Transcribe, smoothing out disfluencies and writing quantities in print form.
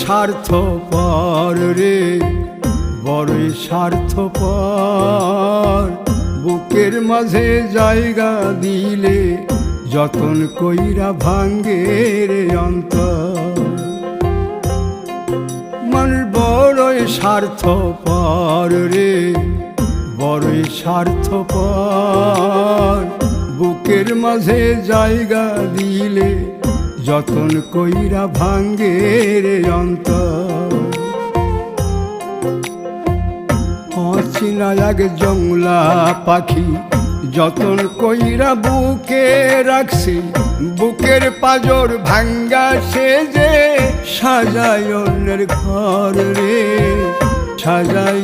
স্বার্থপর রে, বড়ই স্বার্থপর। বুকের মাঝে জায়গা দিলে যতন কইরা ভাঙ্গে রে অন্তর। মানুষ বড়ই স্বার্থপর রে, বড়ই স্বার্থপর। বুকের মাঝে জায়গা দিলে যতন কইরা ভাঙ্গে রে অন্তর। অচিনা এক জংলা পাখি যতন কইরা বুকে রাখছি, বুকের পাজর ভাঙ্গা সে যে সাজায় অন্যের ঘর রে, সাজায়